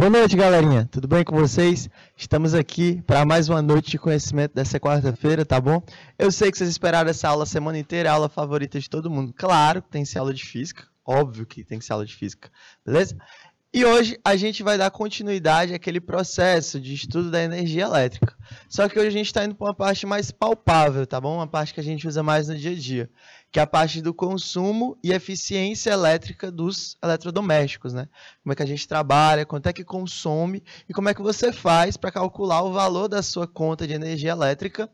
Boa noite, galerinha. Tudo bem com vocês? Estamos aqui para mais uma noite de conhecimento dessa quarta-feira, tá bom? Eu sei que vocês esperaram essa aula a semana inteira, a aula favorita de todo mundo. Claro que tem que ser aula de física, óbvio que tem que ser aula de física, beleza? E hoje a gente vai dar continuidade àquele processo de estudo da energia elétrica. Só que hoje a gente está indo para uma parte mais palpável, tá bom? Uma parte que a gente usa mais no dia a dia, que é a parte do consumo e eficiência elétrica dos eletrodomésticos, né? Como é que a gente trabalha, quanto é que consome e como é que você faz para calcular o valor da sua conta de energia elétrica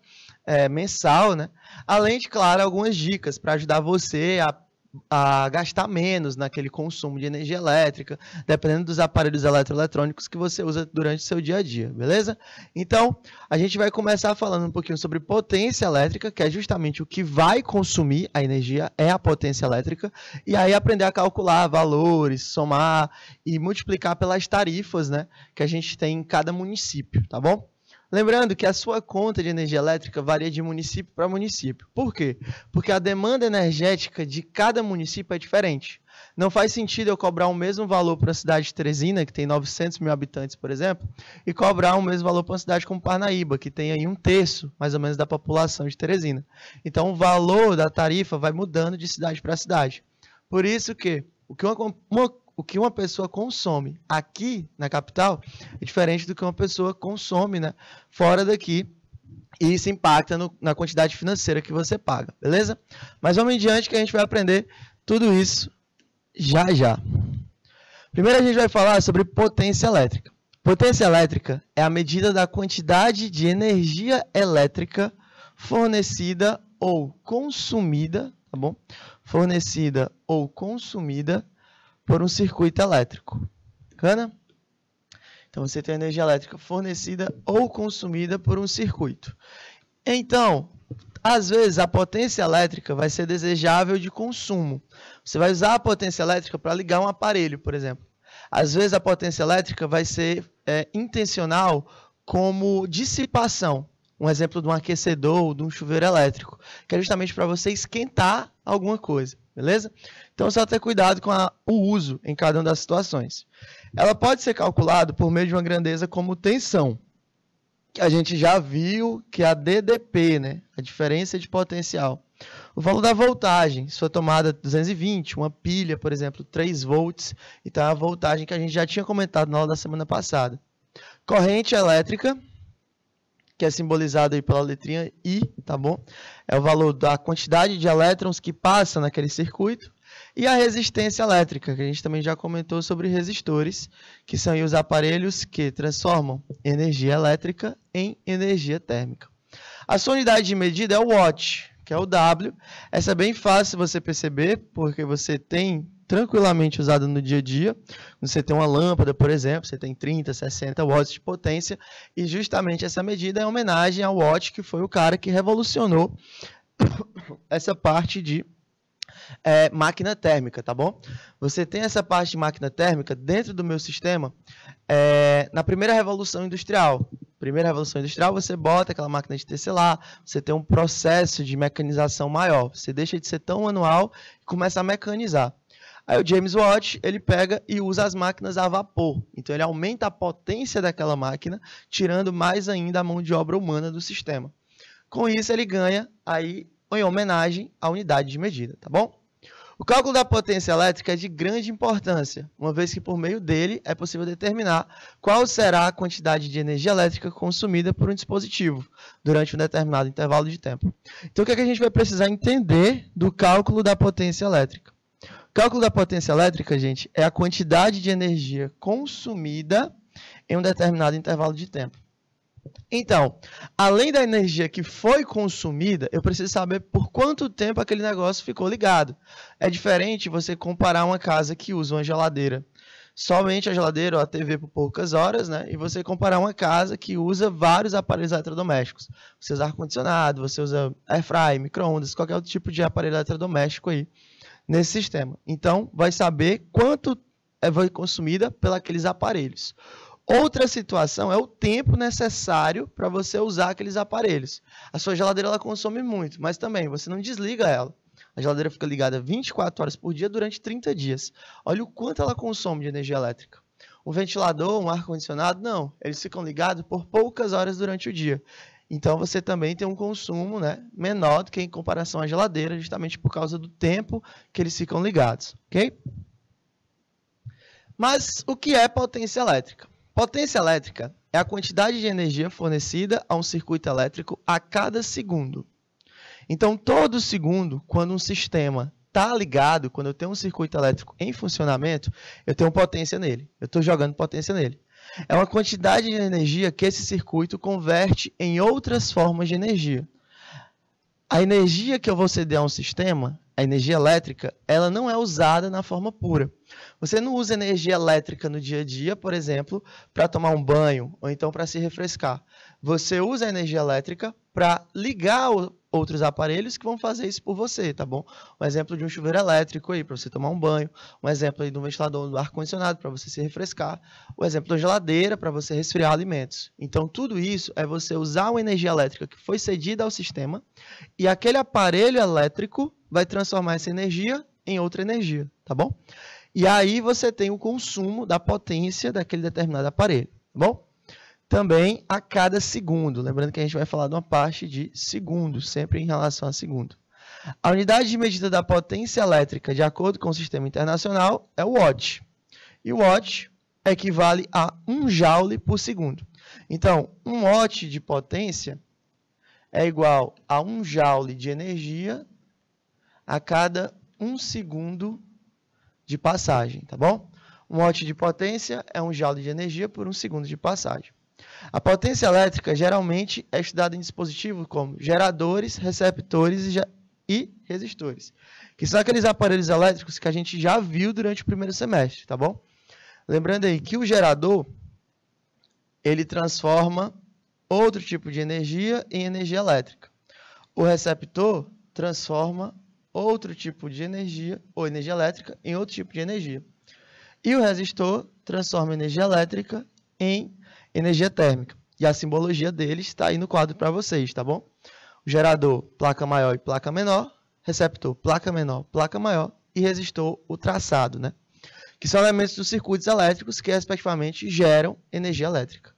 mensal, né? Além de, claro, algumas dicas para ajudar você a gastar menos naquele consumo de energia elétrica, dependendo dos aparelhos eletroeletrônicos que você usa durante o seu dia a dia, beleza? Então, a gente vai começar falando um pouquinho sobre potência elétrica, que é justamente o que vai consumir a energia, é a potência elétrica, e aí aprender a calcular valores, somar e multiplicar pelas tarifas, né, que a gente tem em cada município, tá bom? Lembrando que a sua conta de energia elétrica varia de município para município. Por quê? Porque a demanda energética de cada município é diferente. Não faz sentido eu cobrar o mesmo valor para a cidade de Teresina, que tem 900 mil habitantes, por exemplo, e cobrar o mesmo valor para uma cidade como Parnaíba, que tem aí 1/3, mais ou menos, da população de Teresina. Então, o valor da tarifa vai mudando de cidade para cidade. Por isso que o que uma pessoa consome aqui na capital é diferente do que uma pessoa consome, né, fora daqui, e isso impacta na quantidade financeira que você paga, beleza? Mas vamos em diante que a gente vai aprender tudo isso já já. Primeiro a gente vai falar sobre potência elétrica. Potência elétrica é a medida da quantidade de energia elétrica fornecida ou consumida, tá bom? Fornecida ou consumida por um circuito elétrico. Bacana? Então, você tem energia elétrica fornecida ou consumida por um circuito. Então, às vezes, a potência elétrica vai ser desejável de consumo. Você vai usar a potência elétrica para ligar um aparelho, por exemplo. Às vezes, a potência elétrica vai ser intencional como dissipação. Um exemplo de um aquecedor ou de um chuveiro elétrico, que é justamente para você esquentar alguma coisa, beleza? Então, só ter cuidado com o uso em cada uma das situações. Ela pode ser calculada por meio de uma grandeza como tensão, que a gente já viu que é a DDP, né? A diferença de potencial. O valor da voltagem, sua tomada 220, uma pilha, por exemplo, 3 volts, então é a voltagem que a gente já tinha comentado na aula da semana passada. Corrente elétrica, que é simbolizado aí pela letrinha I, tá bom? É o valor da quantidade de elétrons que passa naquele circuito. E a resistência elétrica, que a gente também já comentou sobre resistores, que são aí os aparelhos que transformam energia elétrica em energia térmica. A sua unidade de medida é o watt, que é o W. Essa é bem fácil você perceber, porque você tem tranquilamente usado no dia a dia. Você tem uma lâmpada, por exemplo, você tem 30, 60 watts de potência, e justamente essa medida é homenagem ao Watt, que foi o cara que revolucionou essa parte de máquina térmica, tá bom? Você tem essa parte de máquina térmica dentro do meu sistema na primeira revolução industrial. Primeira revolução industrial, você bota aquela máquina de tecelar, você tem um processo de mecanização maior, você deixa de ser tão manual e começa a mecanizar. Aí o James Watt, ele pega e usa as máquinas a vapor. Então, ele aumenta a potência daquela máquina, tirando mais ainda a mão de obra humana do sistema. Com isso, ele ganha aí em homenagem à unidade de medida, tá bom? O cálculo da potência elétrica é de grande importância, uma vez que por meio dele é possível determinar qual será a quantidade de energia elétrica consumida por um dispositivo durante um determinado intervalo de tempo. Então, o que é que a gente vai precisar entender do cálculo da potência elétrica? O cálculo da potência elétrica, gente, é a quantidade de energia consumida em um determinado intervalo de tempo. Então, além da energia que foi consumida, eu preciso saber por quanto tempo aquele negócio ficou ligado. É diferente você comparar uma casa que usa uma geladeira, somente a geladeira ou a TV por poucas horas, né? E você comparar uma casa que usa vários aparelhos eletrodomésticos. Você usa ar-condicionado, você usa airfryer, micro-ondas, qualquer outro tipo de aparelho eletrodoméstico aí nesse sistema. Então, vai saber quanto foi consumida pelos aparelhos. Outra situação é o tempo necessário para você usar aqueles aparelhos. A sua geladeira ela consome muito, mas também você não desliga ela. A geladeira fica ligada 24 horas por dia durante 30 dias. Olha o quanto ela consome de energia elétrica. Um ventilador, um ar-condicionado, não. Eles ficam ligados por poucas horas durante o dia. Então, você também tem um consumo, né, menor do que em comparação à geladeira, justamente por causa do tempo que eles ficam ligados, ok? Mas o que é potência elétrica? Potência elétrica é a quantidade de energia fornecida a um circuito elétrico a cada segundo. Então, todo segundo, quando um sistema está ligado, quando eu tenho um circuito elétrico em funcionamento, eu tenho potência nele. Eu estou jogando potência nele. É uma quantidade de energia que esse circuito converte em outras formas de energia. A energia que eu vou ceder a um sistema, a energia elétrica, ela não é usada na forma pura. Você não usa energia elétrica no dia a dia, por exemplo, para tomar um banho ou então para se refrescar. Você usa a energia elétrica para ligar outros aparelhos que vão fazer isso por você, tá bom? Um exemplo de um chuveiro elétrico aí para você tomar um banho, um exemplo aí de um ventilador do ar-condicionado para você se refrescar, o exemplo da geladeira para você resfriar alimentos. Então, tudo isso é você usar uma energia elétrica que foi cedida ao sistema e aquele aparelho elétrico vai transformar essa energia em outra energia, tá bom? E aí você tem o consumo da potência daquele determinado aparelho, tá bom? Também a cada segundo. Lembrando que a gente vai falar de uma parte de segundos, sempre em relação a segundo. A unidade de medida da potência elétrica, de acordo com o sistema internacional, é o watt. E o watt equivale a 1 joule por segundo. Então, 1 watt de potência é igual a 1 joule de energia a cada 1 segundo de passagem, tá bom? 1 watt de potência é 1 joule de energia por 1 segundo de passagem. A potência elétrica geralmente é estudada em dispositivos como geradores, receptores e resistores, que são aqueles aparelhos elétricos que a gente já viu durante o primeiro semestre, tá bom? Lembrando aí que o gerador, ele transforma outro tipo de energia em energia elétrica. O receptor transforma outro tipo de energia, ou energia elétrica, em outro tipo de energia. E o resistor transforma energia elétrica em energia térmica. E a simbologia deles está aí no quadro para vocês, tá bom? O gerador, placa maior e placa menor. Receptor, placa menor, placa maior. E resistor, o traçado, né? Que são elementos dos circuitos elétricos que, respectivamente, geram energia elétrica.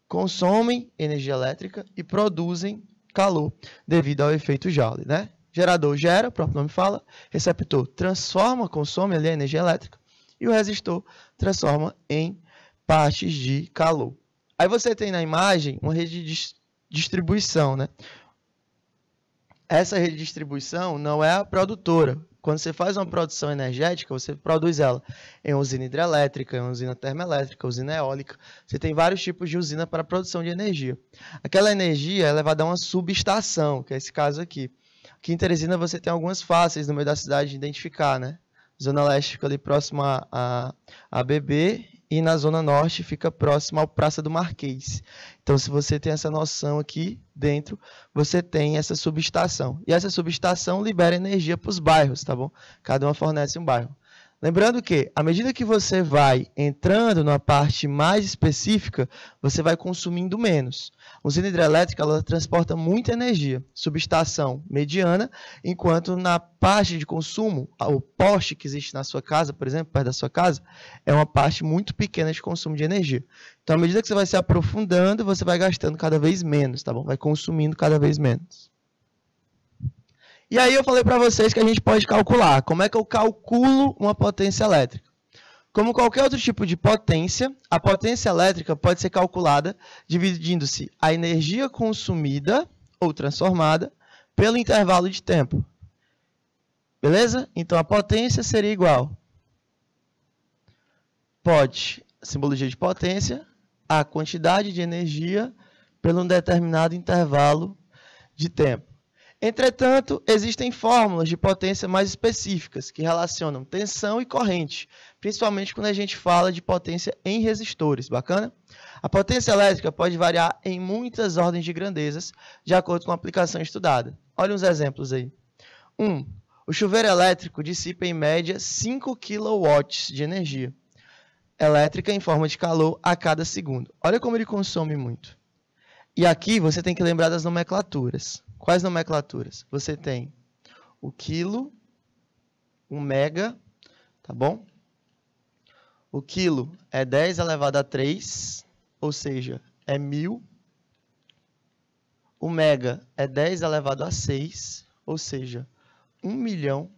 Consomem energia elétrica e produzem calor devido ao efeito Joule, né? Gerador gera, o próprio nome fala. Receptor transforma, consome ali a energia elétrica. E o resistor transforma em partes de calor. Aí você tem na imagem uma rede de distribuição, né? Essa rede de distribuição não é a produtora. Quando você faz uma produção energética, você produz ela em usina hidrelétrica, em usina termoelétrica, usina eólica. Você tem vários tipos de usina para a produção de energia. Aquela energia é levada a uma subestação, que é esse caso aqui. Aqui em Teresina você tem algumas fáceis no meio da cidade de identificar, né? Zona Leste fica ali próximo a BB e na Zona Norte fica próximo ao Praça do Marquês. Então, se você tem essa noção aqui dentro, você tem essa subestação. E essa subestação libera energia para os bairros, tá bom? Cada uma fornece um bairro. Lembrando que, à medida que você vai entrando na parte mais específica, você vai consumindo menos. A usina hidrelétrica ela transporta muita energia, subestação mediana, enquanto na parte de consumo, o poste que existe na sua casa, por exemplo, perto da sua casa, é uma parte muito pequena de consumo de energia. Então, à medida que você vai se aprofundando, você vai gastando cada vez menos, tá bom? Vai consumindo cada vez menos. E aí eu falei para vocês que a gente pode calcular. Como é que eu calculo uma potência elétrica? Como qualquer outro tipo de potência, a potência elétrica pode ser calculada dividindo-se a energia consumida ou transformada pelo intervalo de tempo. Beleza? Então a potência seria igual. A simbologia de potência, a quantidade de energia pelo um determinado intervalo de tempo. Entretanto, existem fórmulas de potência mais específicas que relacionam tensão e corrente, principalmente quando a gente fala de potência em resistores, bacana? A potência elétrica pode variar em muitas ordens de grandezas, de acordo com a aplicação estudada. Olha uns exemplos aí. 1. O chuveiro elétrico dissipa em média 5 kW de energia elétrica em forma de calor a cada segundo. Olha como ele consome muito. E aqui você tem que lembrar das nomenclaturas. Quais nomenclaturas? Você tem o quilo, o mega, tá bom? O quilo é 10 elevado a 3, ou seja, é 1000. O mega é 10 elevado a 6, ou seja, 1 milhão.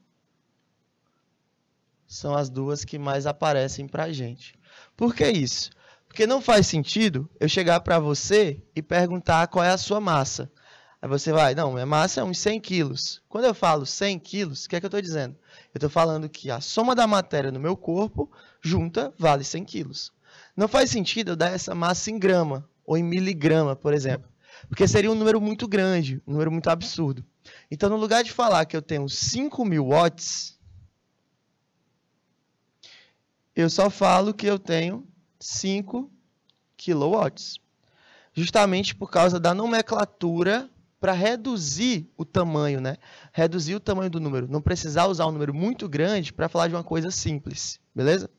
São as duas que mais aparecem para a gente. Por que isso? Porque não faz sentido eu chegar para você e perguntar qual é a sua massa. Aí você vai, não, minha massa é uns 100 quilos. Quando eu falo 100 quilos, o que é que eu estou dizendo? Eu estou falando que a soma da matéria no meu corpo junta vale 100 quilos. Não faz sentido eu dar essa massa em grama ou em miligrama, por exemplo. Porque seria um número muito grande, um número muito absurdo. Então, no lugar de falar que eu tenho 5.000 watts, eu só falo que eu tenho 5 kilowatts. Justamente por causa da nomenclatura para reduzir o tamanho, né? Reduzir o tamanho do número. Não precisar usar um número muito grande para falar de uma coisa simples, beleza?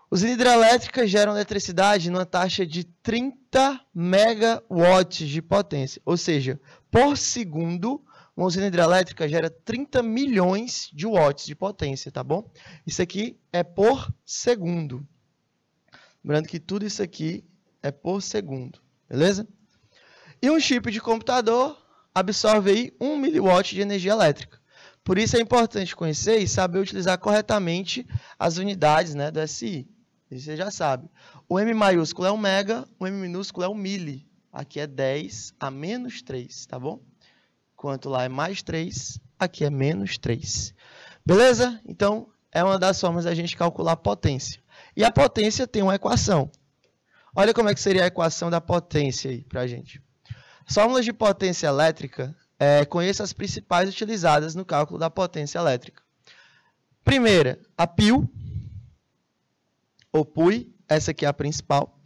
Usinas hidrelétricas geram eletricidade numa taxa de 30 megawatts de potência. Ou seja, por segundo, uma usina hidrelétrica gera 30 milhões de watts de potência, tá bom? Isso aqui é por segundo. Lembrando que tudo isso aqui é por segundo, beleza? E um chip de computador absorve aí 1 miliwatt de energia elétrica. Por isso é importante conhecer e saber utilizar corretamente as unidades, né, do SI. Isso você já sabe. O M maiúsculo é um mega, o M minúsculo é um mili. Aqui é 10 a menos 3, tá bom? Enquanto lá é mais 3, aqui é menos 3. Beleza? Então, é uma das formas da gente calcular a potência. E a potência tem uma equação. Olha como é que seria a equação da potência aí pra gente. As fórmulas de potência elétrica, conheça as principais utilizadas no cálculo da potência elétrica. Primeira, a PIL, ou PUI, essa aqui é a principal.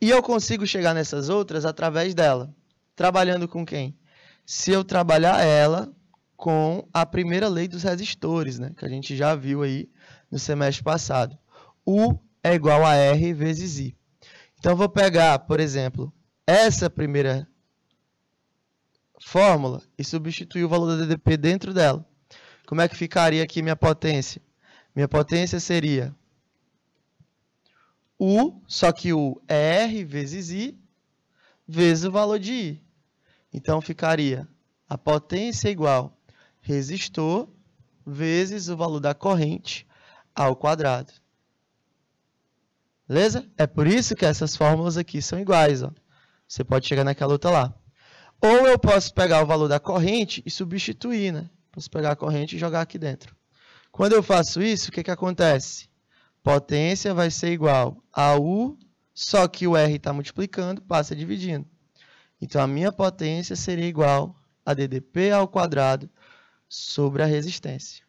E eu consigo chegar nessas outras através dela. Trabalhando com quem? Se eu trabalhar ela com a primeira lei dos resistores, né, que a gente já viu aí no semestre passado. U é igual a R vezes I. Então, eu vou pegar, por exemplo, essa primeira fórmula e substituir o valor da DDP dentro dela. Como é que ficaria aqui minha potência? Minha potência seria U, só que U é R vezes I, vezes o valor de I. Então, ficaria a potência igual resistor vezes o valor da corrente ao quadrado. Beleza? É por isso que essas fórmulas aqui são iguais. Ó. Você pode chegar naquela outra lá. Ou eu posso pegar o valor da corrente e substituir, né? Posso pegar a corrente e jogar aqui dentro. Quando eu faço isso, o que acontece? Potência vai ser igual a U, só que o R está multiplicando, passa dividindo. Então, a minha potência seria igual a DDP ao quadrado sobre a resistência.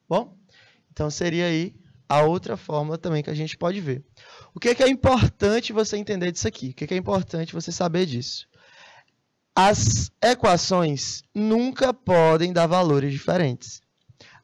Bom, então seria aí a outra fórmula também que a gente pode ver. O que é importante você entender disso aqui? O que é importante você saber disso? As equações nunca podem dar valores diferentes.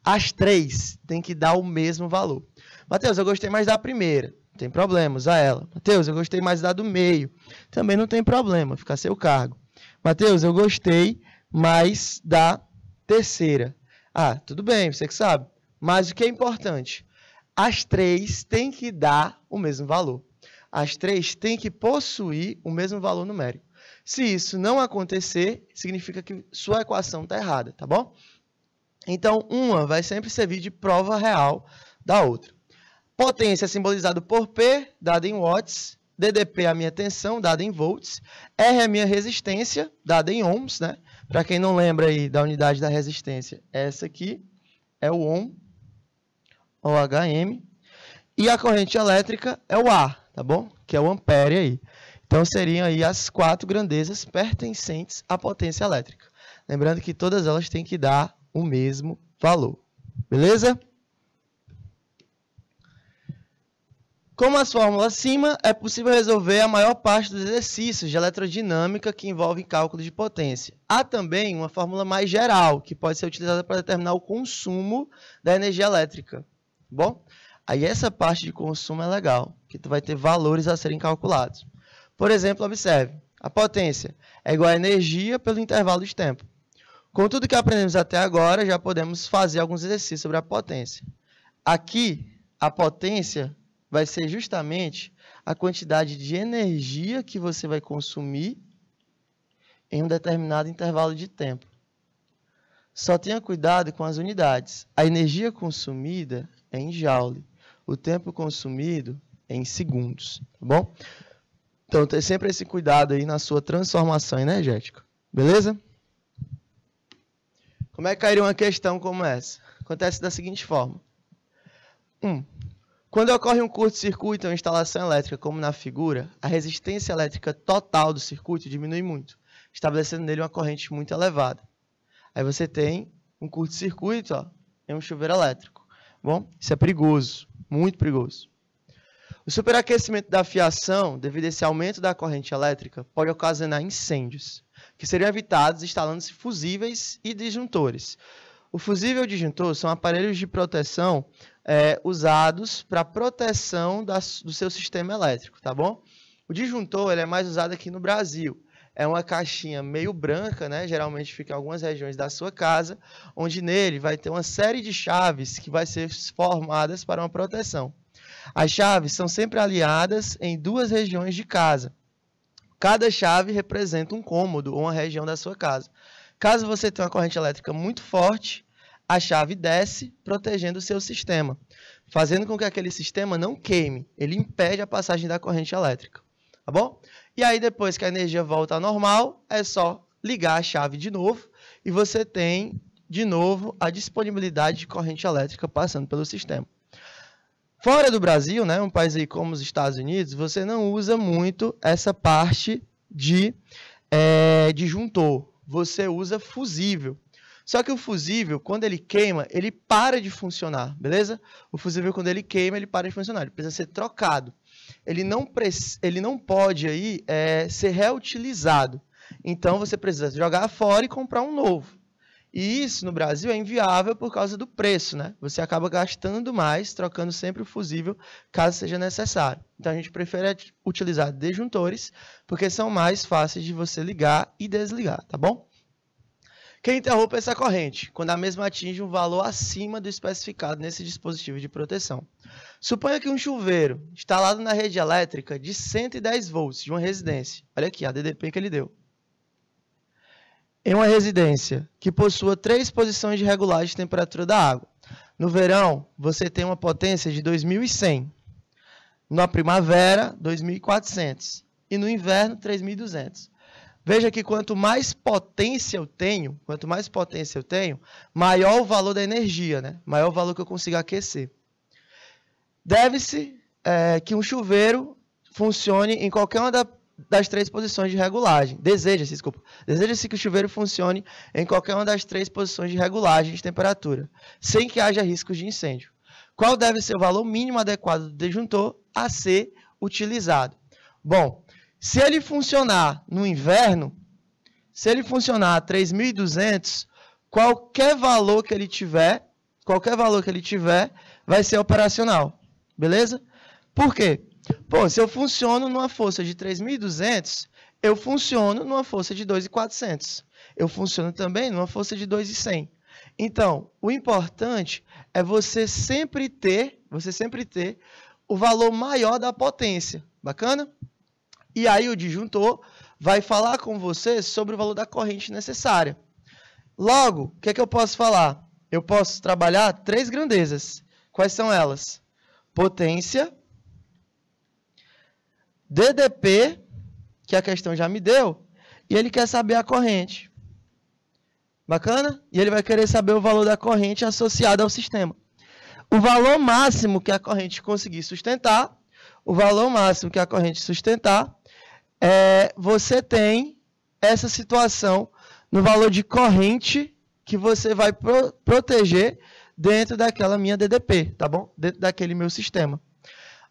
As três têm que dar o mesmo valor. Mateus, eu gostei mais da primeira. Não tem problema, usa ela. Mateus, eu gostei mais da do meio. Também não tem problema, fica a seu cargo. Mateus, eu gostei mais da terceira. Ah, tudo bem, você que sabe. Mas o que é importante? As três têm que dar o mesmo valor. As três têm que possuir o mesmo valor numérico. Se isso não acontecer, significa que sua equação está errada, tá bom? Então, uma vai sempre servir de prova real da outra. Potência é simbolizado por P, dada em watts. DDP é a minha tensão, dada em volts. R é a minha resistência, dada em ohms, né? Para quem não lembra aí da unidade da resistência, essa aqui é o ohm, ou HM. E a corrente elétrica é o A, tá bom? Que é o ampere aí. Então, seriam aí as 4 grandezas pertencentes à potência elétrica. Lembrando que todas elas têm que dar o mesmo valor. Beleza? Como as fórmulas acima, é possível resolver a maior parte dos exercícios de eletrodinâmica que envolvem cálculo de potência. Há também uma fórmula mais geral, que pode ser utilizada para determinar o consumo da energia elétrica. Bom, aí essa parte de consumo é legal, que tu vai ter valores a serem calculados. Por exemplo, observe, a potência é igual a energia pelo intervalo de tempo. Com tudo que aprendemos até agora, já podemos fazer alguns exercícios sobre a potência. Aqui, a potência vai ser justamente a quantidade de energia que você vai consumir em um determinado intervalo de tempo. Só tenha cuidado com as unidades. A energia consumida é em joule. O tempo consumido é em segundos, tá bom? Então, tenha sempre esse cuidado aí na sua transformação energética. Beleza? Como é que cairia uma questão como essa? Acontece da seguinte forma. Quando ocorre um curto-circuito ou instalação elétrica, como na figura, a resistência elétrica total do circuito diminui muito, estabelecendo nele uma corrente muito elevada. Aí você tem um curto-circuito em um chuveiro elétrico. Bom, isso é perigoso, muito perigoso. O superaquecimento da fiação, devido a esse aumento da corrente elétrica, pode ocasionar incêndios, que seriam evitados instalando-se fusíveis e disjuntores. O fusível e o disjuntor são aparelhos de proteção usados para proteção do seu sistema elétrico, tá bom? O disjuntor ele é mais usado aqui no Brasil. É uma caixinha meio branca, né? Geralmente fica em algumas regiões da sua casa, onde nele vai ter uma série de chaves que vai ser formadas para uma proteção. As chaves são sempre alinhadas em duas regiões de casa. Cada chave representa um cômodo ou uma região da sua casa. Caso você tenha uma corrente elétrica muito forte, a chave desce, protegendo o seu sistema, fazendo com que aquele sistema não queime. Ele impede a passagem da corrente elétrica, tá bom? E aí, depois que a energia volta ao normal, é só ligar a chave de novo e você tem, de novo, a disponibilidade de corrente elétrica passando pelo sistema. Fora do Brasil, né, um país aí como os Estados Unidos, você não usa muito essa parte de disjuntor. Você usa fusível. Só que o fusível, quando ele queima, ele para de funcionar, beleza? O fusível, quando ele queima, ele para de funcionar. Ele precisa ser trocado. Ele não pode aí, ser reutilizado. Então, você precisa jogar fora e comprar um novo. E isso, no Brasil, é inviável por causa do preço, né? Você acaba gastando mais, trocando sempre o fusível, caso seja necessário. Então, a gente prefere utilizar disjuntores, porque são mais fáceis de você ligar e desligar, tá bom? Quem interrompe essa corrente? Quando a mesma atinge um valor acima do especificado nesse dispositivo de proteção. Suponha que um chuveiro instalado na rede elétrica de 110 volts de uma residência. Olha aqui, a DDP que ele deu. Em uma residência que possua 3 posições de regulagem de temperatura da água. No verão, você tem uma potência de 2.100. Na primavera, 2.400. E no inverno, 3.200. Veja que quanto mais potência eu tenho, maior o valor da energia, né? Maior o valor que eu consigo aquecer. Deve-se que um chuveiro funcione em qualquer uma das 3 posições de regulagem. Deseja-se que o chuveiro funcione em qualquer uma das 3 posições de regulagem de temperatura, sem que haja riscos de incêndio. Qual deve ser o valor mínimo adequado do disjuntor a ser utilizado? Bom, se ele funcionar no inverno, se ele funcionar a 3.200, qualquer valor que ele tiver, vai ser operacional. Beleza? Por quê? Pô, se eu funciono numa força de 3.200, eu funciono numa força de 2.400. Eu funciono também numa força de 2.100. Então, o importante é você sempre ter o valor maior da potência. Bacana? E aí o disjuntor vai falar com você sobre o valor da corrente necessária. Logo, o que é que eu posso falar? Eu posso trabalhar 3 grandezas. Quais são elas? Potência, DDP, que a questão já me deu, e ele quer saber a corrente. Bacana? E ele vai querer saber o valor da corrente associada ao sistema. O valor máximo que a corrente conseguir sustentar, você tem essa situação no valor de corrente que você vai proteger dentro daquela minha DDP, tá bom? Dentro daquele meu sistema.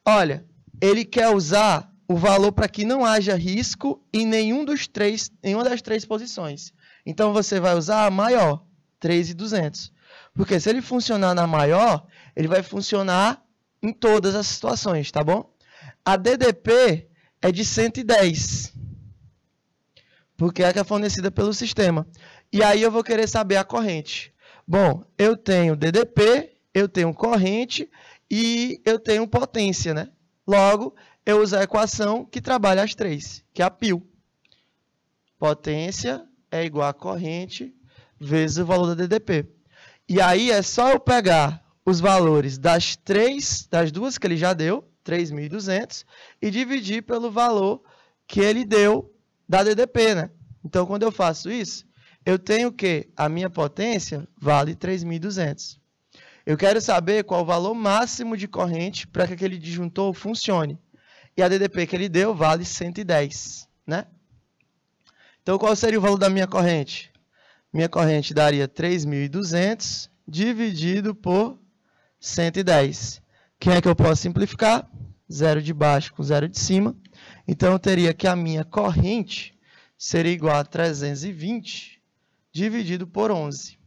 Olha, ele quer usar o valor para que não haja risco em nenhuma das 3 posições. Então, você vai usar a maior, 3.200. Porque se ele funcionar na maior, ele vai funcionar em todas as situações, tá bom? A DDP é de 110, porque é a que é fornecida pelo sistema. E aí eu vou querer saber a corrente. Bom, eu tenho DDP, eu tenho corrente e eu tenho potência, né? Logo, eu uso a equação que trabalha as três, que é a PIL. Potência é igual a corrente vezes o valor da DDP. E aí é só eu pegar os valores das duas que ele já deu, 3.200, e dividir pelo valor que ele deu da DDP, né? Então, quando eu faço isso, eu tenho que a minha potência vale 3.200. Eu quero saber qual o valor máximo de corrente para que aquele disjuntor funcione. E a DDP que ele deu vale 110, né? Então, qual seria o valor da minha corrente? Minha corrente daria 3.200 dividido por 110. Quem é que eu posso simplificar? 0 de baixo com 0 de cima. Então, eu teria que a minha corrente seria igual a 320 dividido por 11.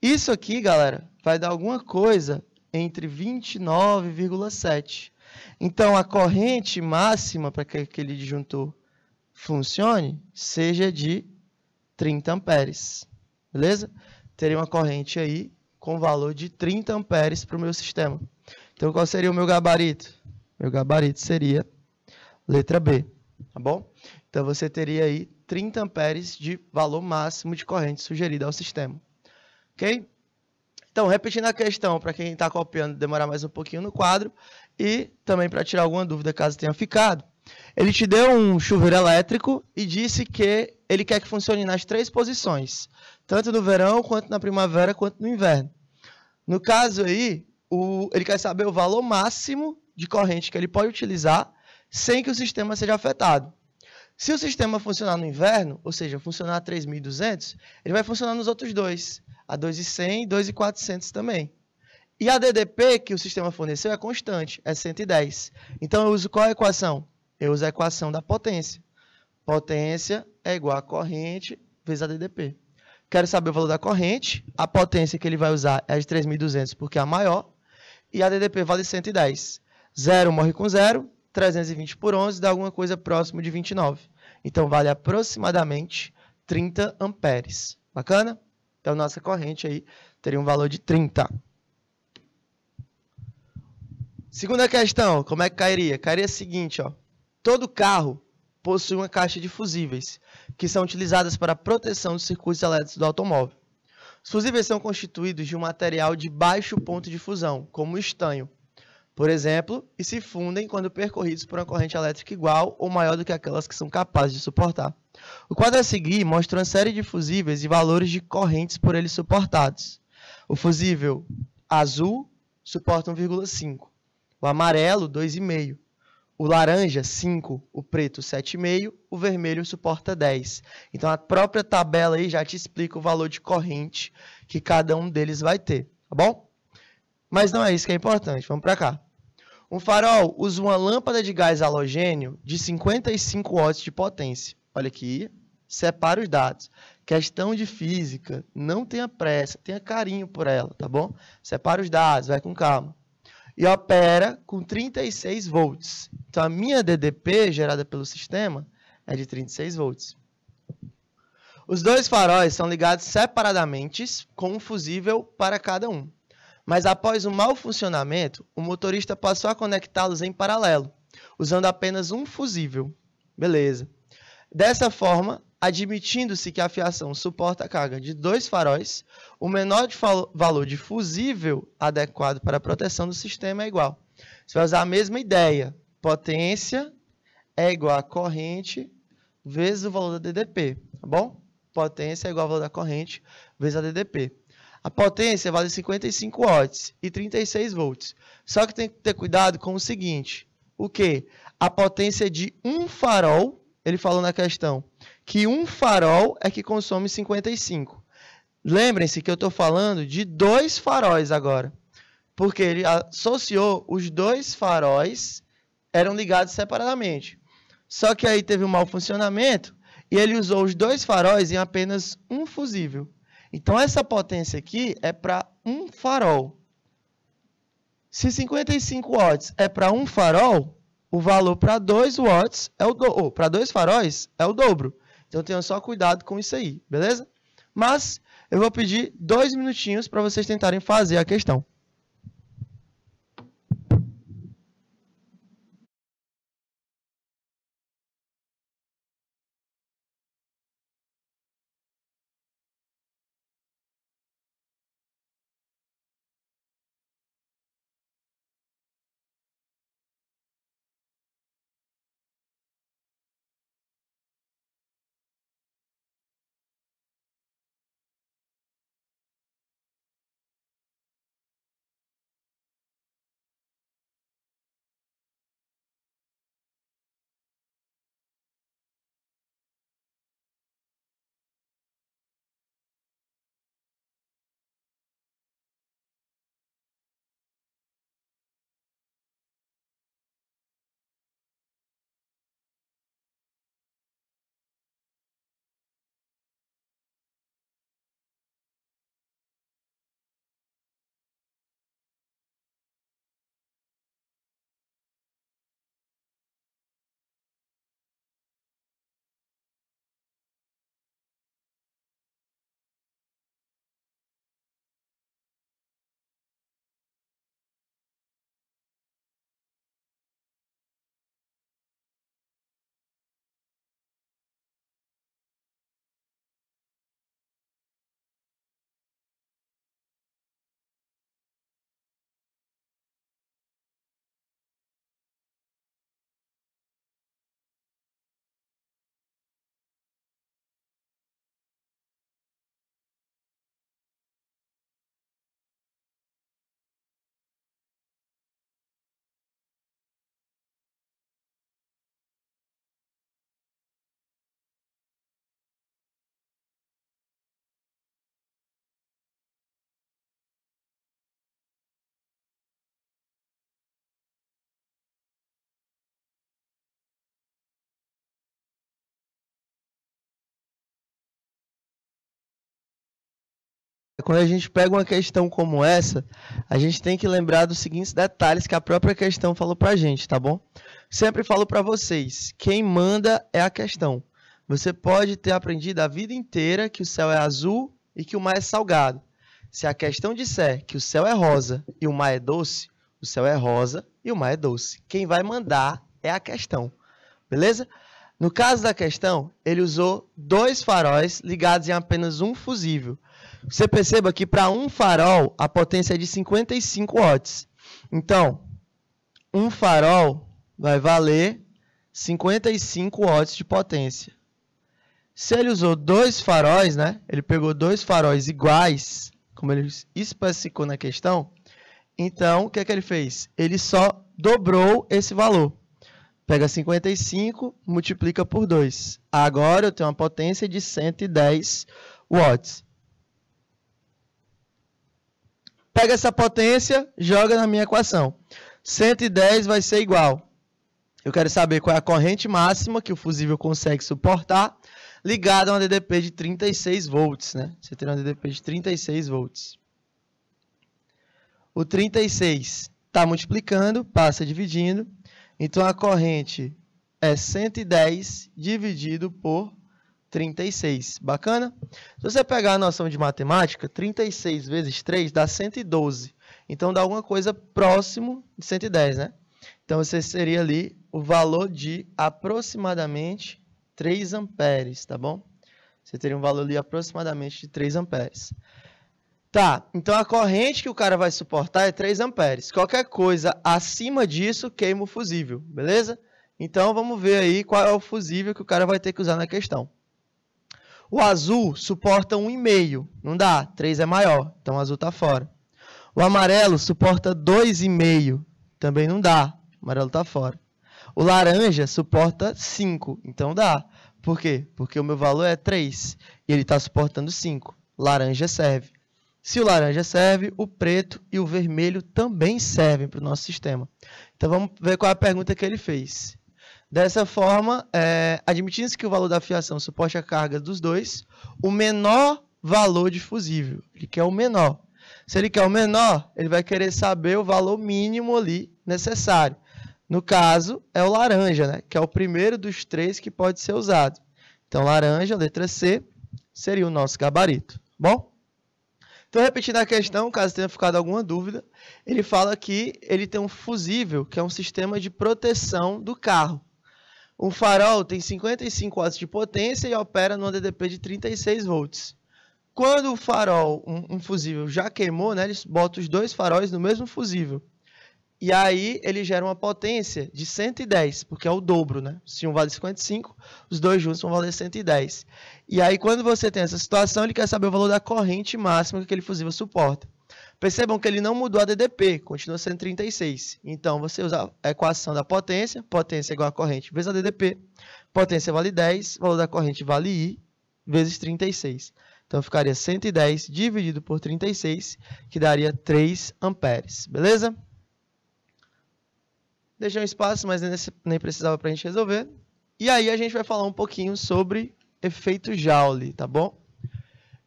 Isso aqui, galera, vai dar alguma coisa entre 29,7. Então, a corrente máxima para que aquele disjuntor funcione seja de 30 amperes. Beleza? Teria uma corrente aí com valor de 30 amperes para o meu sistema. Então, qual seria o meu gabarito? Meu gabarito seria letra B. Tá bom? Então, você teria aí 30 amperes de valor máximo de corrente sugerida ao sistema. Ok? Então, repetindo a questão, para quem está copiando, demorar mais um pouquinho no quadro, e também para tirar alguma dúvida, caso tenha ficado, ele te deu um chuveiro elétrico e disse que ele quer que funcione nas três posições, tanto no verão, quanto na primavera, quanto no inverno. No caso aí, ele quer saber o valor máximo de corrente que ele pode utilizar sem que o sistema seja afetado. Se o sistema funcionar no inverno, ou seja, funcionar a 3.200, ele vai funcionar nos outros dois, a 2.100 e 2.400 também. E a DDP que o sistema forneceu é constante, é 110. Então, eu uso qual a equação? Eu uso a equação da potência. Potência é igual a corrente vezes a DDP. Quero saber o valor da corrente. A potência que ele vai usar é de 3.200 porque é a maior. E a DDP vale 110. 0 morre com 0. 320 por 11 dá alguma coisa próximo de 29. Então, vale aproximadamente 30 amperes. Bacana? Então, nossa corrente aí teria um valor de 30. Segunda questão, como é que cairia? Cairia o seguinte, ó. Todo carro possui uma caixa de fusíveis, que são utilizadas para a proteção dos circuitos elétricos do automóvel. Os fusíveis são constituídos de um material de baixo ponto de fusão, como o estanho, por exemplo, e se fundem quando percorridos por uma corrente elétrica igual ou maior do que aquelas que são capazes de suportar. O quadro a seguir mostra uma série de fusíveis e valores de correntes por eles suportados. O fusível azul suporta 1,5, o amarelo 2,5, o laranja 5, o preto 7,5, o vermelho suporta 10. Então a própria tabela aí já te explica o valor de corrente que cada um deles vai ter, tá bom? Mas não é isso que é importante, vamos para cá. Um farol usa uma lâmpada de gás halogênio de 55 watts de potência. Olha aqui, separa os dados. Questão de física, não tenha pressa, tenha carinho por ela, tá bom? Separa os dados, vai com calma. E opera com 36 volts. Então, a minha DDP gerada pelo sistema é de 36 volts. Os dois faróis são ligados separadamente com um fusível para cada um. Mas após um mau funcionamento, o motorista passou a conectá-los em paralelo, usando apenas um fusível. Beleza. Dessa forma, admitindo-se que a fiação suporta a carga de dois faróis, o menor valor de fusível adequado para a proteção do sistema é igual. Você vai usar a mesma ideia. Potência é igual a corrente vezes o valor da DDP. Tá bom? Potência é igual ao valor da corrente vezes a DDP. A potência vale 55 watts e 36 volts. Só que tem que ter cuidado com o seguinte. O quê? A potência de um farol, ele falou na questão, que um farol é que consome 55. Lembrem-se que eu estou falando de dois faróis agora. Porque ele associou os dois faróis, eram ligados separadamente. Só que aí teve um mau funcionamento e ele usou os dois faróis em apenas um fusível. Então, essa potência aqui é para um farol. Se 55 watts é para um farol, o valor para 2 watts é para dois faróis é o dobro. Então, tenham só cuidado com isso aí, beleza? Mas eu vou pedir 2 minutinhos para vocês tentarem fazer a questão. quando a gente pega uma questão como essa, a gente tem que lembrar dos seguintes detalhes que a própria questão falou pra gente, tá bom? Sempre falo pra vocês, quem manda é a questão. Você pode ter aprendido a vida inteira que o céu é azul e que o mar é salgado. Se a questão disser que o céu é rosa e o mar é doce, o céu é rosa e o mar é doce. Quem vai mandar é a questão, beleza? No caso da questão, ele usou 2 faróis ligados em apenas um fusível. Você perceba que para um farol, a potência é de 55 watts. Então, um farol vai valer 55 watts de potência. Se ele usou 2 faróis, né? Ele pegou 2 faróis iguais, como ele especificou na questão. Então, o que é que ele fez? Ele só dobrou esse valor. Pega 55, multiplica por 2. Agora eu tenho uma potência de 110 watts. Pega essa potência, joga na minha equação. 110 vai ser igual. Eu quero saber qual é a corrente máxima que o fusível consegue suportar, ligado a uma DDP de 36 volts, né? Você tem uma DDP de 36 volts. O 36 está multiplicando, passa dividindo. Então, a corrente é 110 dividido por 36. Bacana? Se você pegar a noção de matemática, 36 vezes 3 dá 112. Então, dá alguma coisa próximo de 110, né? Então, você seria ali o valor de aproximadamente 3 amperes, tá bom? Você teria um valor ali aproximadamente de 3 amperes. Tá, então a corrente que o cara vai suportar é 3 amperes. Qualquer coisa acima disso queima o fusível, beleza? Então vamos ver aí qual é o fusível que o cara vai ter que usar na questão. O azul suporta 1,5, não dá, 3 é maior, então o azul está fora. O amarelo suporta 2,5, também não dá, o amarelo está fora. O laranja suporta 5, então dá. Por quê? Porque o meu valor é 3 e ele está suportando 5. Laranja serve. Se o laranja serve, o preto e o vermelho também servem para o nosso sistema. Então, vamos ver qual é a pergunta que ele fez. Dessa forma, admitindo-se que o valor da fiação suporte a carga dos dois, o menor valor de fusível. Ele quer o menor. Se ele quer o menor, ele vai querer saber o valor mínimo ali necessário. No caso, é o laranja, né? Que é o primeiro dos 3 que pode ser usado. Então, laranja, letra C, seria o nosso gabarito. Bom? Então, repetindo a questão, caso tenha ficado alguma dúvida, ele fala que ele tem um fusível, que é um sistema de proteção do carro. Um farol tem 55 watts de potência e opera numa DDP de 36 volts. Quando o farol, um fusível, já queimou, né, eles botam os 2 faróis no mesmo fusível. E aí ele gera uma potência de 110, porque é o dobro, né? Se um vale 55, os 2 juntos vão valer 110. E aí quando você tem essa situação, ele quer saber o valor da corrente máxima que aquele fusível suporta. Percebam que ele não mudou a DDP, continua sendo 36. Então você usa a equação da potência, potência igual a corrente vezes a DDP, potência vale 10, valor da corrente vale I, vezes 36. Então ficaria 110 dividido por 36, que daria 3 amperes, beleza? Deixei um espaço, mas nem precisava para a gente resolver. E aí a gente vai falar um pouquinho sobre efeito Joule, tá bom?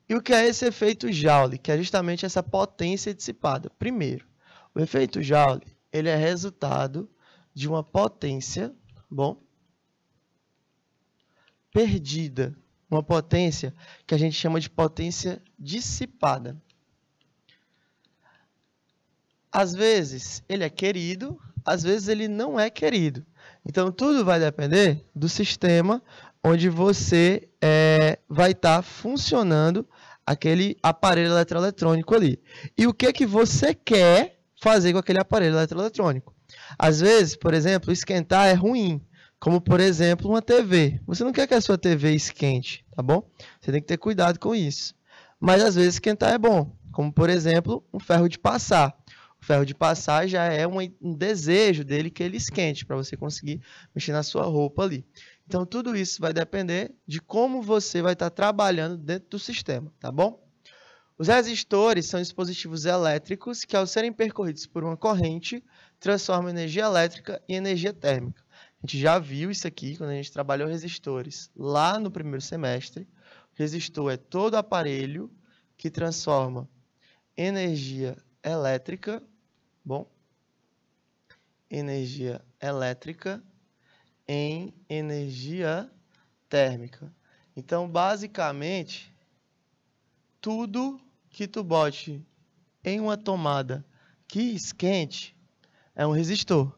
E o que é esse efeito Joule? Que é justamente essa potência dissipada. Primeiro, o efeito Joule, ele é resultado de uma potência, bom, perdida. Uma potência que a gente chama de potência dissipada. Às vezes ele é querido, às vezes ele não é querido. Então, tudo vai depender do sistema onde você vai estar funcionando aquele aparelho eletroeletrônico ali. E o que você quer fazer com aquele aparelho eletroeletrônico? Às vezes, por exemplo, esquentar é ruim. Como, por exemplo, uma TV. Você não quer que a sua TV esquente, tá bom? Você tem que ter cuidado com isso. Mas, às vezes, esquentar é bom. Como, por exemplo, um ferro de passar. O ferro de passar já é um desejo dele que ele esquente, para você conseguir mexer na sua roupa ali. Então, tudo isso vai depender de como você vai estar trabalhando dentro do sistema, tá bom? Os resistores são dispositivos elétricos que, ao serem percorridos por uma corrente, transformam energia elétrica em energia térmica. A gente já viu isso aqui quando a gente trabalhou resistores lá no primeiro semestre. O resistor é todo aparelho que transforma energia elétrica, energia elétrica em energia térmica. Então, basicamente, tudo que tu bote em uma tomada que esquente é um resistor.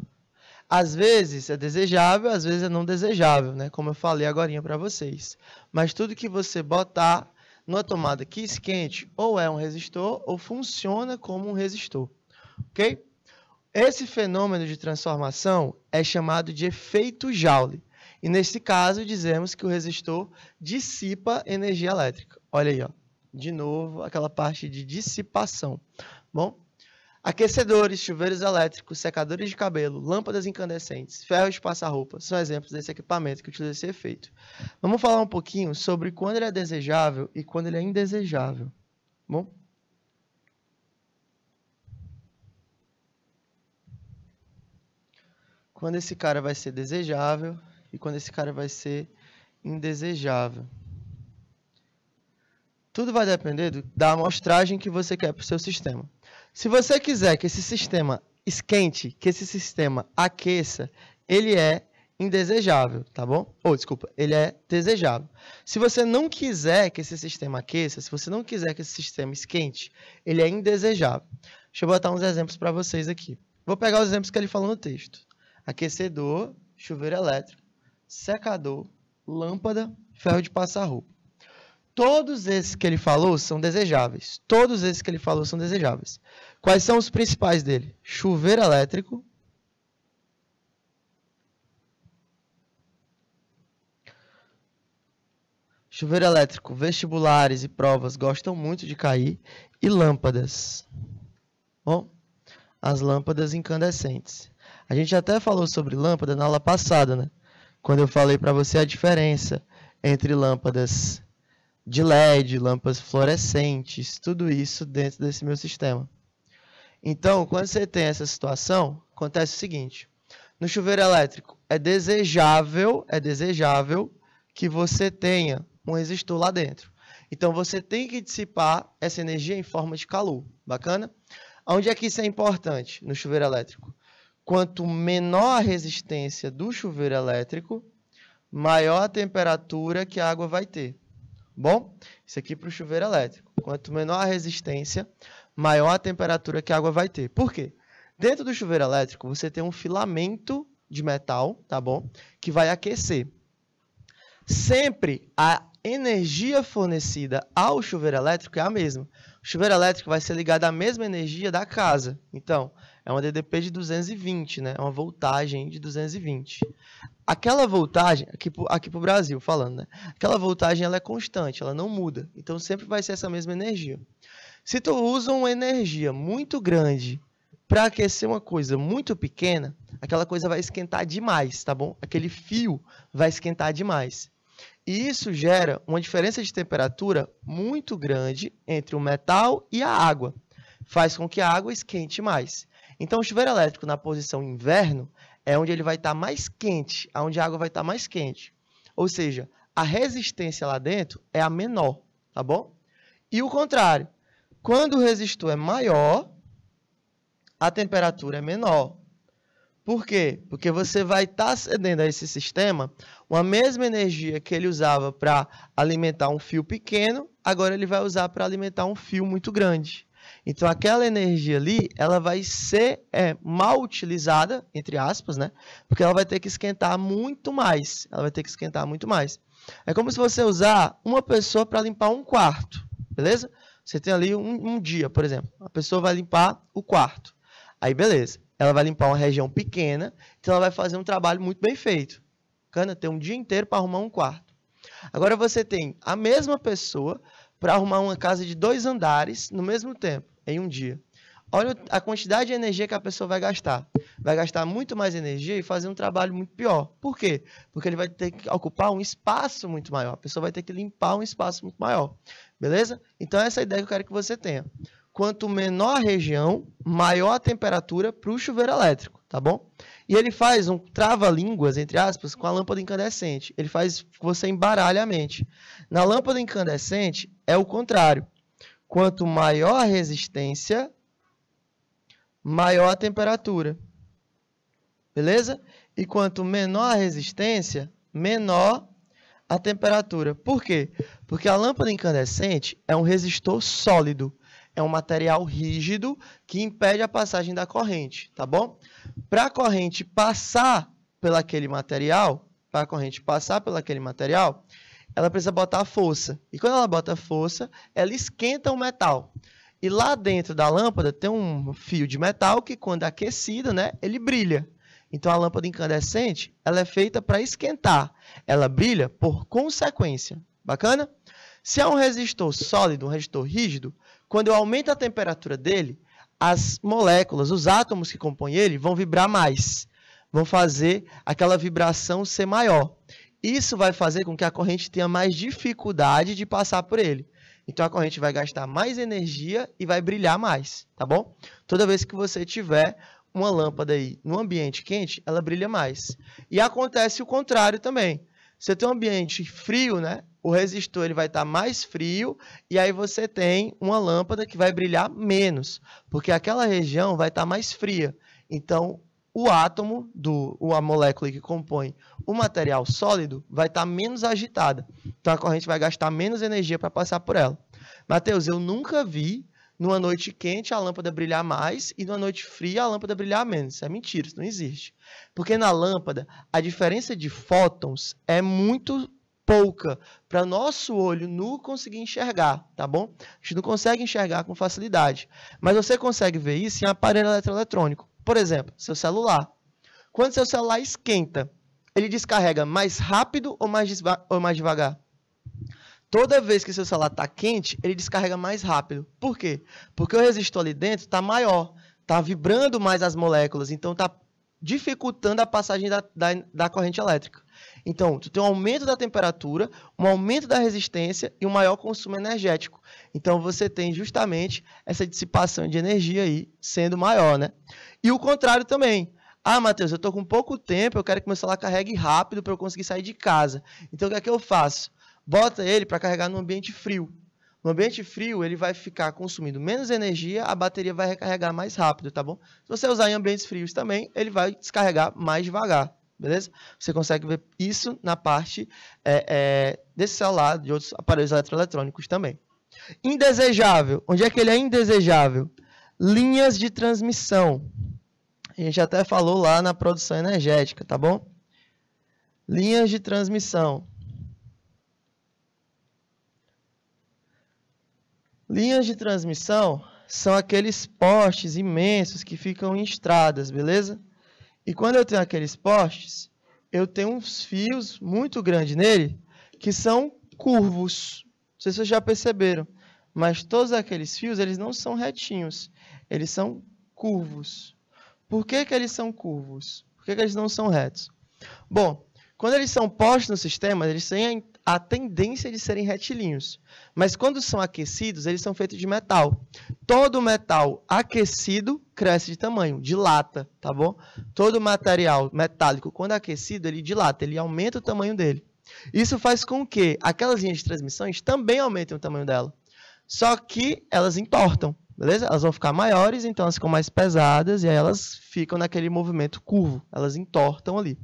Às vezes é desejável, às vezes é não desejável, né? Como eu falei agorinha para vocês. Mas tudo que você botar numa tomada que esquente ou é um resistor ou funciona como um resistor, ok? Esse fenômeno de transformação é chamado de efeito Joule. E nesse caso dizemos que o resistor dissipa energia elétrica. Olha aí, ó. De novo, aquela parte de dissipação. Bom, aquecedores, chuveiros elétricos, secadores de cabelo, lâmpadas incandescentes, ferros de passar roupa são exemplos desse equipamento que utiliza esse efeito. Vamos falar um pouquinho sobre quando ele é desejável e quando ele é indesejável. Bom, quando esse cara vai ser desejável e quando esse cara vai ser indesejável. Tudo vai depender da amostragem que você quer para o seu sistema. Se você quiser que esse sistema esquente, que esse sistema aqueça, ele é indesejável, tá bom? Ele é desejável. Se você não quiser que esse sistema aqueça, se você não quiser que esse sistema esquente, ele é indesejável. Deixa eu botar uns exemplos para vocês aqui. Vou pegar os exemplos que ele falou no texto. Aquecedor, chuveiro elétrico, secador, lâmpada, ferro de passar roupa. Todos esses que ele falou são desejáveis. Todos esses que ele falou são desejáveis. Quais são os principais dele? Chuveiro elétrico. Chuveiro elétrico, vestibulares e provas gostam muito de cair. E lâmpadas. Bom, as lâmpadas incandescentes. A gente até falou sobre lâmpada na aula passada, né? Quando eu falei para você a diferença entre lâmpadas de LED, lâmpadas fluorescentes, tudo isso dentro desse meu sistema. Então, quando você tem essa situação, acontece o seguinte. No chuveiro elétrico, é desejável que você tenha um resistor lá dentro. Então, você tem que dissipar essa energia em forma de calor. Bacana? Onde é que isso é importante no chuveiro elétrico? Quanto menor a resistência do chuveiro elétrico, maior a temperatura que a água vai ter. Bom, isso aqui para o chuveiro elétrico. Quanto menor a resistência, maior a temperatura que a água vai ter. Por quê? Dentro do chuveiro elétrico, você tem um filamento de metal, tá bom? Que vai aquecer. Sempre a energia fornecida ao chuveiro elétrico é a mesma. O chuveiro elétrico vai ser ligado à mesma energia da casa. Então, é uma DDP de 220, né? É uma voltagem de 220. Aquela voltagem, aqui para o Brasil falando, né? Aquela voltagem ela é constante, ela não muda. Então, sempre vai ser essa mesma energia. Se tu usa uma energia muito grande para aquecer uma coisa muito pequena, aquela coisa vai esquentar demais, tá bom? Aquele fio vai esquentar demais. E isso gera uma diferença de temperatura muito grande entre o metal e a água. Faz com que a água esquente mais. Então, o chuveiro elétrico na posição inverno é onde ele vai estar mais quente, onde a água vai estar mais quente. Ou seja, a resistência lá dentro é a menor, tá bom? E o contrário, quando o resistor é maior, a temperatura é menor. Por quê? Porque você vai estar cedendo a esse sistema uma mesma energia que ele usava para alimentar um fio pequeno, agora ele vai usar para alimentar um fio muito grande. Então, aquela energia ali, ela vai ser mal utilizada, entre aspas, né? Porque ela vai ter que esquentar muito mais. Ela vai ter que esquentar muito mais. É como se você usar uma pessoa para limpar um quarto, beleza? Você tem ali um dia, por exemplo. A pessoa vai limpar o quarto. Aí, beleza. Ela vai limpar uma região pequena, então ela vai fazer um trabalho muito bem feito. Bacana, ter um dia inteiro para arrumar um quarto. Agora, você tem a mesma pessoa para arrumar uma casa de 2 andares no mesmo tempo, em um dia. Olha a quantidade de energia que a pessoa vai gastar. Vai gastar muito mais energia e fazer um trabalho muito pior. Por quê? Porque ele vai ter que ocupar um espaço muito maior. A pessoa vai ter que limpar um espaço muito maior. Beleza? Então, essa é a ideia que eu quero que você tenha. Quanto menor a região, maior a temperatura para o chuveiro elétrico, tá bom? E ele faz um trava-línguas, entre aspas, com a lâmpada incandescente. Ele faz que você embaralhe a mente. Na lâmpada incandescente, é o contrário. quanto maior a resistência, maior a temperatura. Beleza? E quanto menor a resistência, menor a temperatura. Por quê? Porque a lâmpada incandescente é um resistor sólido. É um material rígido que impede a passagem da corrente, tá bom? Para a corrente passar pelaquele material, ela precisa botar força. E quando ela bota força, ela esquenta o metal. E lá dentro da lâmpada tem um fio de metal que, quando aquecido, né, ele brilha. Então, a lâmpada incandescente, ela é feita para esquentar. Ela brilha por consequência. Bacana? Se é um resistor sólido, um resistor rígido, quando eu aumento a temperatura dele, as moléculas, os átomos que compõem ele, vão vibrar mais. Vão fazer aquela vibração ser maior. Isso vai fazer com que a corrente tenha mais dificuldade de passar por ele. Então, a corrente vai gastar mais energia e vai brilhar mais, tá bom? Toda vez que você tiver uma lâmpada aí no ambiente quente, ela brilha mais. E acontece o contrário também. Você tem um ambiente frio, né? O resistor ele vai estar mais frio e aí você tem uma lâmpada que vai brilhar menos, porque aquela região vai estar mais fria. Então, o átomo, a molécula que compõe o material sólido, vai estar menos agitada. Então, a corrente vai gastar menos energia para passar por ela. Matheus, eu nunca vi numa noite quente a lâmpada brilhar mais e numa noite fria a lâmpada brilhar menos. Isso é mentira, isso não existe. Porque na lâmpada, a diferença de fótons é muito pouca para nosso olho nu conseguir enxergar, tá bom? A gente não consegue enxergar com facilidade. Mas você consegue ver isso em aparelho eletroeletrônico. Por exemplo, seu celular. Quando seu celular esquenta, ele descarrega mais rápido ou mais devagar? Toda vez que seu celular está quente, ele descarrega mais rápido. Por quê? Porque o resistor ali dentro está maior, está vibrando mais as moléculas, então está dificultando a passagem da corrente elétrica. Então, tu tem um aumento da temperatura, um aumento da resistência e um maior consumo energético. Então, você tem justamente essa dissipação de energia aí sendo maior, né? E o contrário também. Ah, Matheus, eu estou com pouco tempo, eu quero que meu celular carregue rápido para eu conseguir sair de casa. Então, o que é que eu faço? Bota ele para carregar no ambiente frio. No ambiente frio, ele vai ficar consumindo menos energia, a bateria vai recarregar mais rápido, tá bom? Se você usar em ambientes frios também, ele vai descarregar mais devagar, beleza? Você consegue ver isso na parte desse celular, de outros aparelhos eletroeletrônicos também. Indesejável. Onde é que ele é indesejável? Linhas de transmissão. A gente até falou lá na produção energética, tá bom? Linhas de transmissão. Linhas de transmissão são aqueles postes imensos que ficam em estradas, beleza? E quando eu tenho aqueles postes, eu tenho uns fios muito grandes nele que são curvos. Não sei se vocês já perceberam, mas todos aqueles fios, eles não são retinhos, eles são curvos. Por que que eles são curvos? Por que que eles não são retos? Bom, quando eles são postos no sistema, eles têm a tendência de serem retilíneos. Mas quando são aquecidos, eles são feitos de metal. Todo metal aquecido cresce de tamanho, dilata, tá bom? Todo material metálico, quando aquecido, ele dilata, ele aumenta o tamanho dele. Isso faz com que aquelas linhas de transmissões também aumentem o tamanho dela. Só que elas entortam, beleza? Elas vão ficar maiores, então elas ficam mais pesadas e aí elas ficam naquele movimento curvo. Elas entortam ali.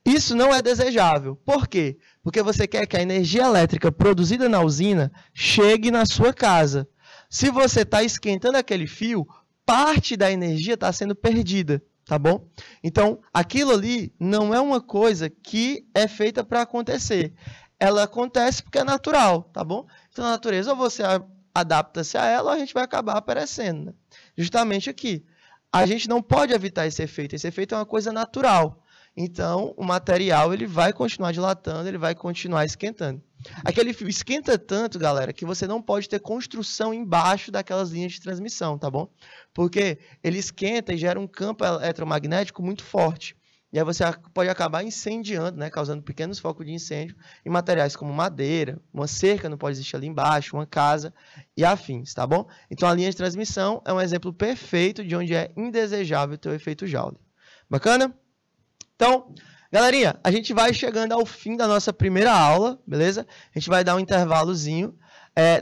Isso não é desejável. Por quê? Porque você quer que a energia elétrica produzida na usina chegue na sua casa. Se você está esquentando aquele fio, parte da energia está sendo perdida, tá bom? Então, aquilo ali não é uma coisa que é feita para acontecer. Ela acontece porque é natural, tá bom? Então, na natureza, ou você adapta-se a ela, ou a gente vai acabar perecendo, né? Justamente aqui. A gente não pode evitar esse efeito. Esse efeito é uma coisa natural. Então, o material ele vai continuar dilatando, ele vai continuar esquentando. Aquele fio esquenta tanto, galera, que você não pode ter construção embaixo daquelas linhas de transmissão, tá bom? Porque ele esquenta e gera um campo eletromagnético muito forte. E aí você pode acabar incendiando, né, causando pequenos focos de incêndio em materiais como madeira, uma cerca não pode existir ali embaixo, uma casa e afins, tá bom? Então, a linha de transmissão é um exemplo perfeito de onde é indesejável ter o efeito Joule. Bacana? Então, galerinha, a gente vai chegando ao fim da nossa primeira aula, beleza? A gente vai dar um intervalozinho.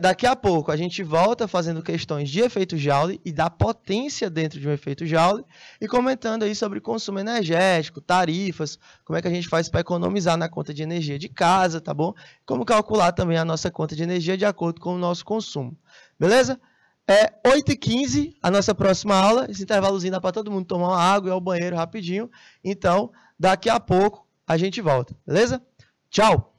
Daqui a pouco a gente volta fazendo questões de efeito Joule e da potência dentro de um efeito Joule e comentando aí sobre consumo energético, tarifas, como é que a gente faz para economizar na conta de energia de casa, tá bom? Como calcular também a nossa conta de energia de acordo com o nosso consumo, beleza? 8h15 a nossa próxima aula, esse intervalozinho dá para todo mundo tomar uma água e ir ao banheiro rapidinho, então daqui a pouco a gente volta, beleza? Tchau!